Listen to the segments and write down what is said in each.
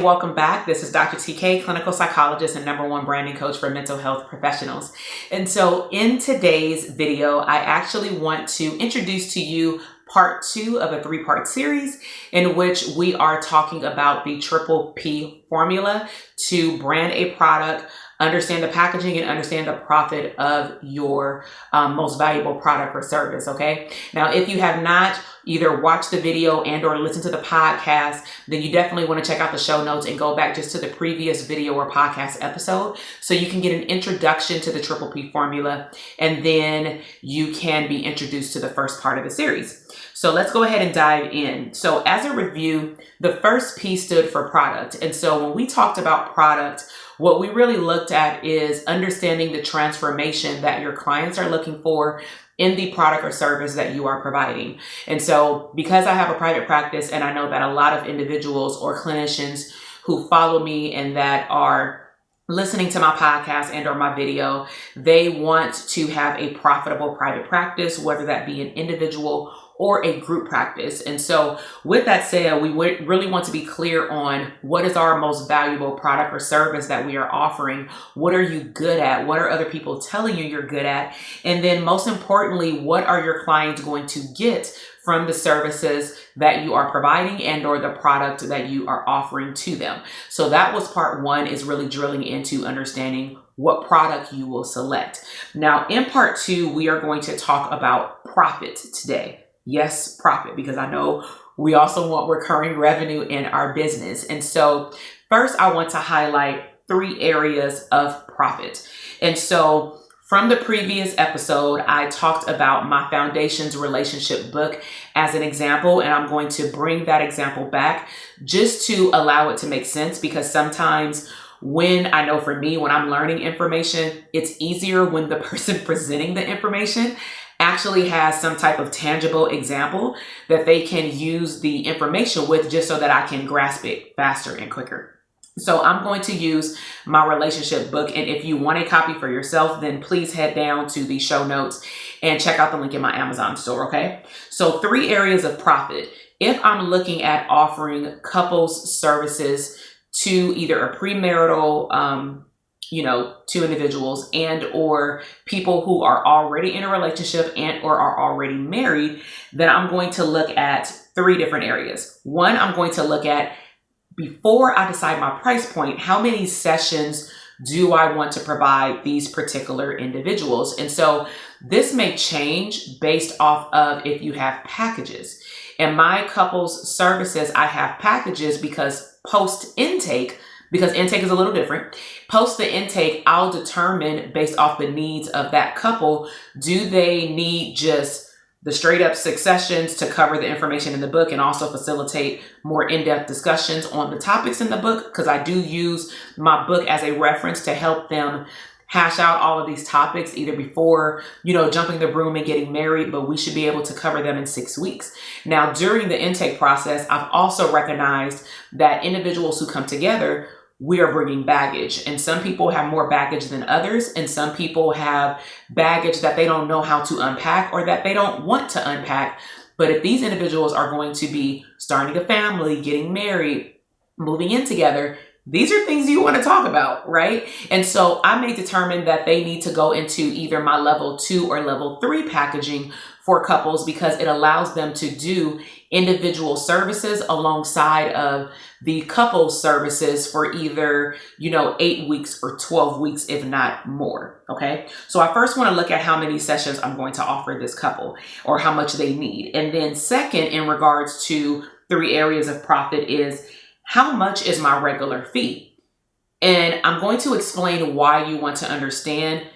welcome back. This is Dr. TK, clinical psychologist and #1 branding coach for mental health professionals. And so in today's video, I actually want to introduce to you part 2 of a 3-part series in which we are talking about the triple P formula to brand a product, understand the packaging, and understand the profit of your most valuable product or service, okay? Now, if you have not either watched the video and or listened to the podcast, then you definitely want to check out the show notes and go back just to the previous video or podcast episode so you can get an introduction to the triple P formula, and then you can be introduced to the first part of the series. So let's go ahead and dive in. So as a review, the first P stood for product. And so when we talked about product, what we really looked at is understanding the transformation that your clients are looking for in the product or service that you are providing. And so because I have a private practice and I know that a lot of individuals or clinicians who follow me and that are listening to my podcast and or my video, they want to have a profitable private practice, whether that be an individual or a group practice. And so with that said, we would really want to be clear on what is our most valuable product or service that we are offering. What are you good at? What are other people telling you you're good at? And then most importantly, what are your clients going to get from the services that you are providing and or the product that you are offering to them? So that was part 1, is really drilling into understanding what product you will select. Now in part 2, we are going to talk about profit today. Yes, profit, because I know we also want recurring revenue in our business. And so first, I want to highlight 3 areas of profit. And so from the previous episode, I talked about my Foundations relationship book as an example, and I'm going to bring that example back just to allow it to make sense, because sometimes when I know for me, when I'm learning information, it's easier when the person presenting the information actually has some type of tangible example that they can use the information with, just so that I can grasp it faster and quicker. So I'm going to use my relationship book. And if you want a copy for yourself, then please head down to the show notes and check out the link in my Amazon store, okay? So 3 areas of profit. If I'm looking at offering couples services to either a premarital, to individuals and or people who are already in a relationship and or are already married, then I'm going to look at 3 different areas. 1, I'm going to look at, before I decide my price point, how many sessions do I want to provide these particular individuals? And so this may change based off of if you have packages. In my couples services, I have packages because post-intake, because intake is a little different. Post the intake, I'll determine based off the needs of that couple, do they need just the straight up 6 sessions to cover the information in the book and also facilitate more in-depth discussions on the topics in the book? Because I do use my book as a reference to help them hash out all of these topics either before, jumping the broom and getting married, but we should be able to cover them in 6 weeks. Now, during the intake process, I've also recognized that individuals who come together, we are bringing baggage, and some people have more baggage than others. And some people have baggage that they don't know how to unpack or that they don't want to unpack. But if these individuals are going to be starting a family, getting married, moving in together, these are things you want to talk about, right? And so I may determine that they need to go into either my level 2 or level 3 packaging for couples, because it allows them to do individual services alongside of the couple services for either, 8 weeks or 12 weeks, if not more. Okay. So I first want to look at how many sessions I'm going to offer this couple or how much they need. And then second, in regards to 3 areas of profit, is how much is my regular fee? And I'm going to explain why you want to understand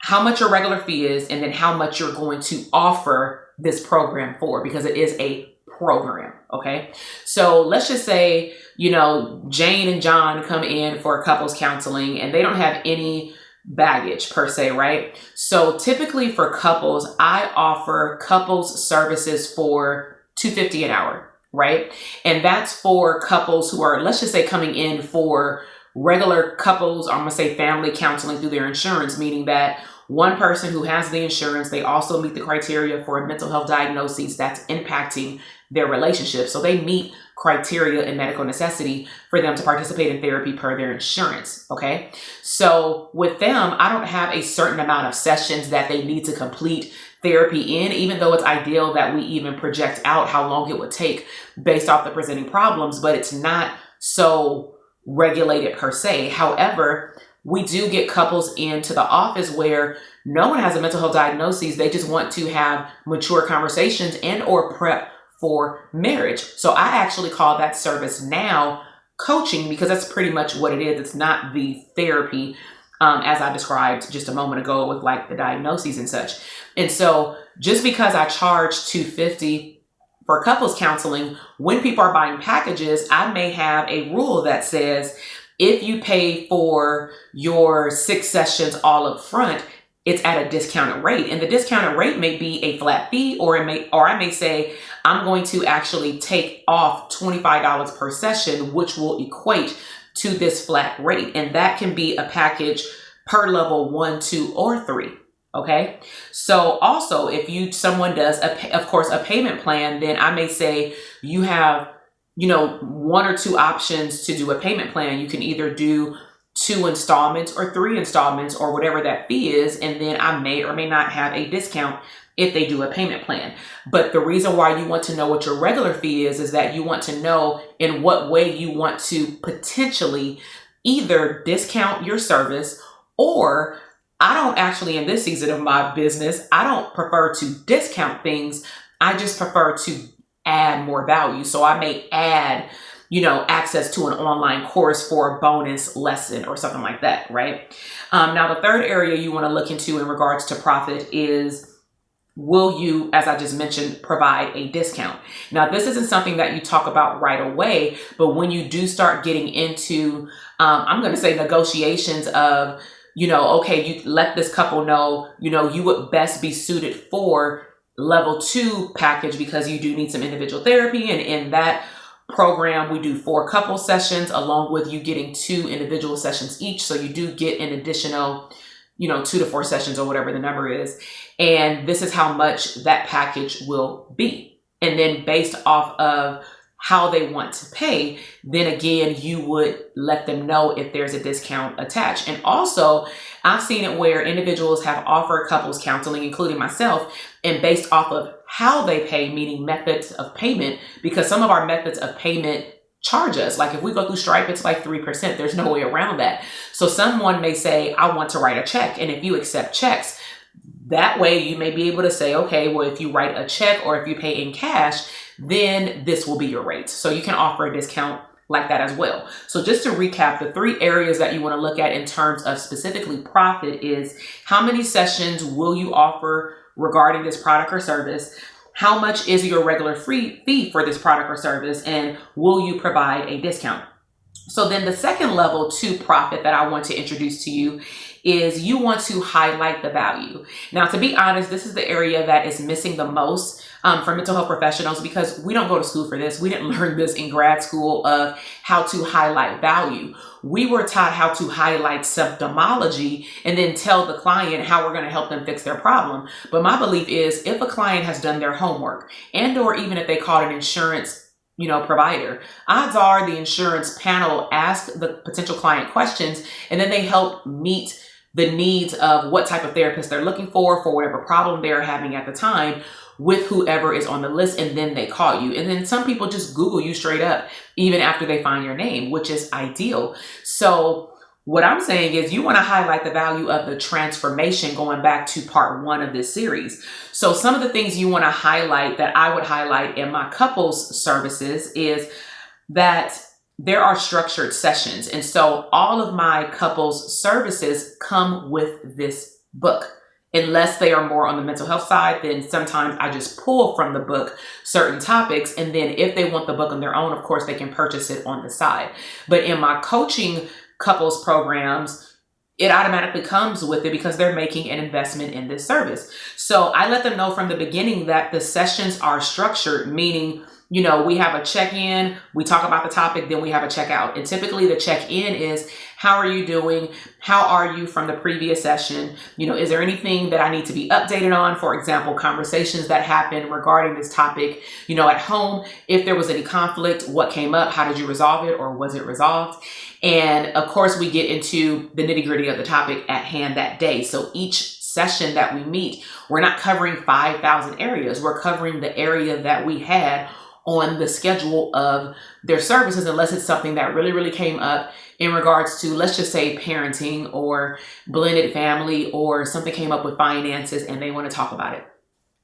how much your regular fee is and then how much you're going to offer this program for, because it is a program. Okay. So let's just say, Jane and John come in for couples counseling and they don't have any baggage per se, right? So typically for couples, I offer couples services for $250 an hour. Right? And that's for couples who are, let's just say, coming in for regular couples, or I'm gonna say family counseling through their insurance, meaning that one person who has the insurance, they also meet the criteria for a mental health diagnosis that's impacting their relationship. So they meet criteria and medical necessity for them to participate in therapy per their insurance. Okay. So with them, I don't have a certain amount of sessions that they need to complete therapy in, even though it's ideal that we even project out how long it would take based off the presenting problems, but it's not so regulated per se. However, we do get couples into the office where no one has a mental health diagnosis. They just want to have mature conversations and or prep for marriage. So I actually call that service now coaching, because that's pretty much what it is. It's not the therapy as I described just a moment ago with like the diagnoses and such. And so just because I charge $250 for couples counseling, when people are buying packages, I may have a rule that says, if you pay for your 6 sessions all up front, it's at a discounted rate. And the discounted rate may be a flat fee, or I may say, I'm going to actually take off $25 per session, which will equate to this flat rate. And that can be a package per level 1, 2, or 3. Okay. So also if someone does of course a payment plan, then I may say you have, 1 or 2 options to do a payment plan. You can either do 2 installments or 3 installments or whatever that fee is. And then I may or may not have a discount if they do a payment plan. But the reason why you want to know what your regular fee is that you want to know in what way you want to potentially either discount your service, or I don't actually, in this season of my business, I don't prefer to discount things. I just prefer to add more value. So I may add, access to an online course for a bonus lesson or something like that, right? Now, the third area you want to look into in regards to profit is, will you, as I just mentioned, provide a discount? Now, this isn't something that you talk about right away, but when you do start getting into, I'm going to say negotiations of, okay, you let this couple know, you would best be suited for level 2 package because you do need some individual therapy. And in that program, we do 4 couple sessions along with you getting 2 individual sessions each. So you do get an additional, 2 to 4 sessions or whatever the number is. And this is how much that package will be. And then based off of how they want to pay, then again, you would let them know if there's a discount attached. And also, I've seen it where individuals have offered couples counseling, including myself, and based off of how they pay, meaning methods of payment, because some of our methods of payment charge us. Like if we go through Stripe, it's like 3%. There's no way around that. So someone may say, I want to write a check. And if you accept checks, that way you may be able to say, okay, well, if you write a check or if you pay in cash, then this will be your rate. So you can offer a discount like that as well. So just to recap, the 3 areas that you want to look at in terms of specifically profit is, how many sessions will you offer regarding this product or service? How much is your regular fee for this product or service? And will you provide a discount? So then the second level to profit that I want to introduce to you is, you want to highlight the value. Now, to be honest, this is the area that is missing the most for mental health professionals, because we don't go to school for this. We didn't learn this in grad school of how to highlight value. We were taught how to highlight symptomology and then tell the client how we're going to help them fix their problem. But my belief is, if a client has done their homework, and or even if they called an insurance provider, odds are the insurance panel asked the potential client questions, and then they help meet the needs of what type of therapist they're looking for whatever problem they're having at the time with whoever is on the list, and then they call you. And then some people just Google you straight up, even after they find your name, which is ideal. So what I'm saying is, you want to highlight the value of the transformation, going back to part 1 of this series. So some of the things you want to highlight, that I would highlight in my couples services, is that there are structured sessions. And so all of my couples services come with this book. Unless they are more on the mental health side, then sometimes I just pull from the book certain topics. And then if they want the book on their own, of course, they can purchase it on the side. But in my coaching couples programs, it automatically comes with it because they're making an investment in this service. So I let them know from the beginning that the sessions are structured, meaning we have a check-in, we talk about the topic, then we have a check-out. And typically the check-in is, how are you doing? How are you from the previous session? Is there anything that I need to be updated on? For example, conversations that happened regarding this topic, at home. If there was any conflict, what came up? How did you resolve it, or was it resolved? And of course, we get into the nitty-gritty of the topic at hand that day. So each session that we meet, we're not covering 5,000 areas. We're covering the area that we had on the schedule of their services, unless it's something that really, really came up in regards to, let's just say, parenting or blended family, or something came up with finances and they want to talk about it.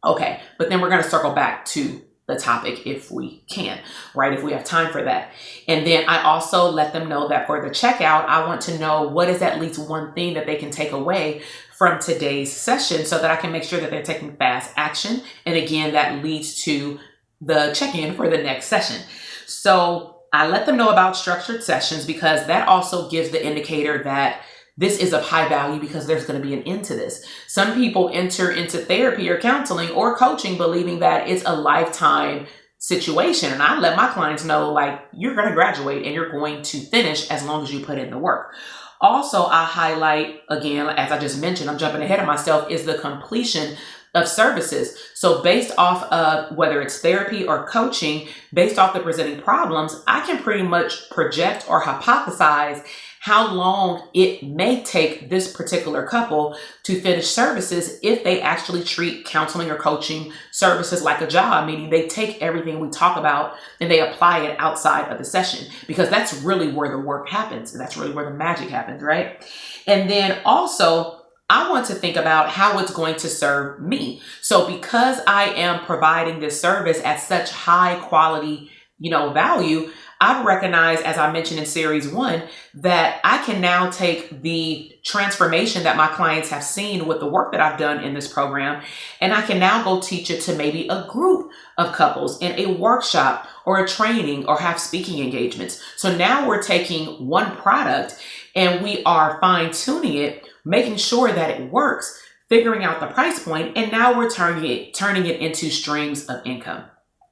Okay, but then we're going to circle back to the topic if we can, right? If we have time for that. And then I also let them know that for the checkout, I want to know what is at least one thing that they can take away from today's session, so that I can make sure that they're taking fast action. And again, that leads to the check-in for the next session. So I let them know about structured sessions, because that also gives the indicator that this is of high value, because there's going to be an end to this. Some people enter into therapy or counseling or coaching believing that it's a lifetime situation. And I let my clients know, like, you're going to graduate and you're going to finish as long as you put in the work. Also, I highlight, again, as I just mentioned, I'm jumping ahead of myself, is the completion of services. So based off of whether it's therapy or coaching, based off the presenting problems, I can pretty much project or hypothesize how long it may take this particular couple to finish services if they actually treat counseling or coaching services like a job, meaning they take everything we talk about and they apply it outside of the session, because that's really where the work happens. That's really where the magic happens, right? And then also, I want to think about how it's going to serve me. So because I am providing this service at such high quality, value, I've recognized, as I mentioned in series 1, that I can now take the transformation that my clients have seen with the work that I've done in this program, and I can now go teach it to maybe a group of couples in a workshop or a training, or have speaking engagements. So now we're taking one product and we are fine-tuning it, making sure that it works, figuring out the price point, and now we're turning it into streams of income.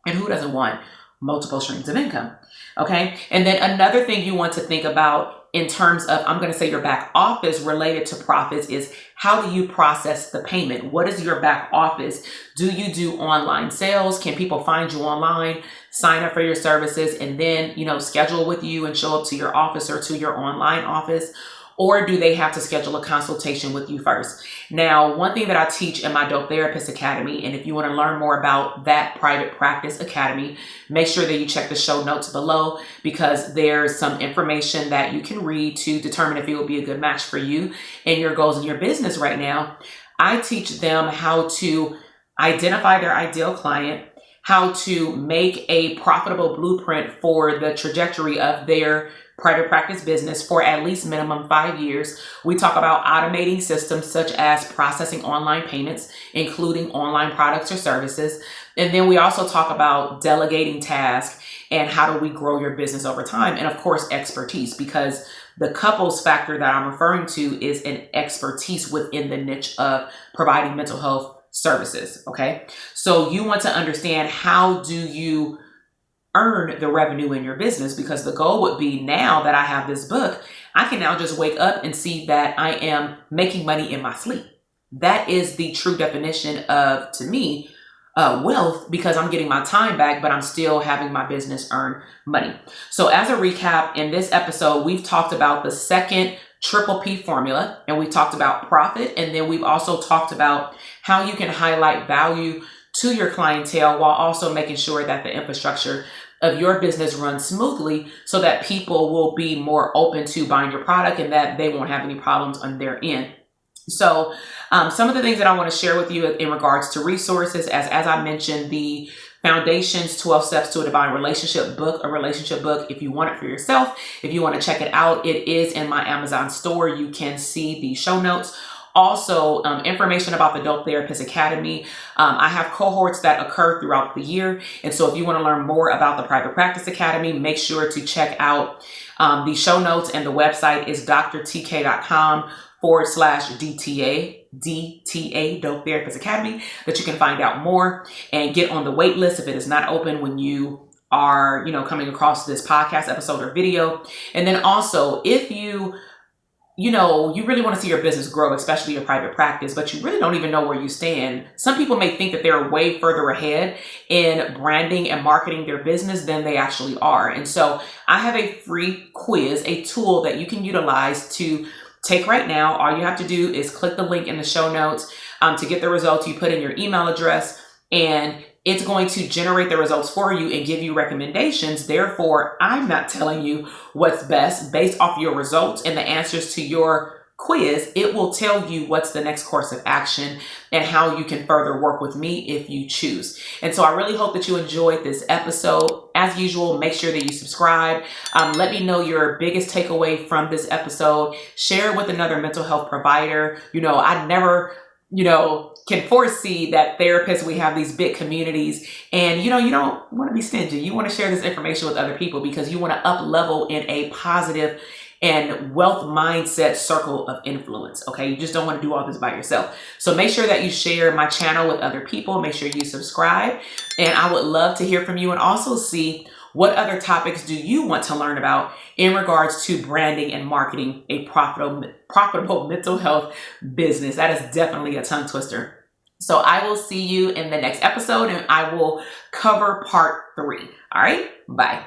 And who doesn't want multiple streams of income? Okay. And then another thing you want to think about in terms of, I'm going to say, your back office related to profits is, how do you process the payment? What is your back office? Do you do online sales? Can people find you online, sign up for your services, and then, schedule with you and show up to your office or to your online office? Or do they have to schedule a consultation with you first? Now, one thing that I teach in my Dope Therapist Academy, and if you want to learn more about that private practice academy, make sure that you check the show notes below, because there's some information that you can read to determine if it will be a good match for you and your goals in your business right now. I teach them how to identify their ideal client, how to make a profitable blueprint for the trajectory of their private practice business for at least minimum 5 years. We talk about automating systems such as processing online payments, including online products or services. And then we also talk about delegating tasks and how do we grow your business over time. And of course, expertise, because the couples factor that I'm referring to is an expertise within the niche of providing mental health services. Okay. So you want to understand, how do you earn the revenue in your business? Because the goal would be, now that I have this book, I can now just wake up and see that I am making money in my sleep. That is the true definition of, to me, wealth, because I'm getting my time back, but I'm still having my business earn money. So as a recap, in this episode, we've talked about the second triple P formula, and we talked about profit. And then we've also talked about how you can highlight value to your clientele while also making sure that the infrastructure of your business runs smoothly, so that people will be more open to buying your product and that they won't have any problems on their end. So some of the things that I want to share with you in regards to resources, as I mentioned, the Foundations 12 Steps to a Divine Relationship book, a relationship book. If you want it for yourself, if you want to check it out, it is in my Amazon store. You can see the show notes. Also, information about the Dope Therapist Academy. I have cohorts that occur throughout the year. And so if you want to learn more about the Private Practice Academy, make sure to check out the show notes, and the website is drtk.com DTA, Dope Therapist Academy, that you can find out more and get on the wait list if it is not open when you are, coming across this podcast episode or video. And then also, if you really want to see your business grow, especially your private practice, but you really don't even know where you stand. Some people may think that they're way further ahead in branding and marketing their business than they actually are. And so I have a free quiz, a tool that you can utilize to take right now. All you have to do is click the link in the show notes to get the results. You put in your email address, and it's going to generate the results for you and give you recommendations. Therefore, I'm not telling you what's best based off your results and the answers to your quiz. It will tell you what's the next course of action and how you can further work with me if you choose. And so I really hope that you enjoyed this episode. As usual, make sure that you subscribe. Let me know your biggest takeaway from this episode. Share it with another mental health provider. I never can foresee that therapists, we have these big communities, and you don't want to be stingy. You want to share this information with other people because you want to up level in a positive and wealth mindset circle of influence. Okay. You just don't want to do all this by yourself. So make sure that you share my channel with other people. Make sure you subscribe, and I would love to hear from you and also see what other topics do you want to learn about in regards to branding and marketing a profitable mental health business. That is definitely a tongue twister. So I will see you in the next episode, and I will cover part 3. All right. Bye.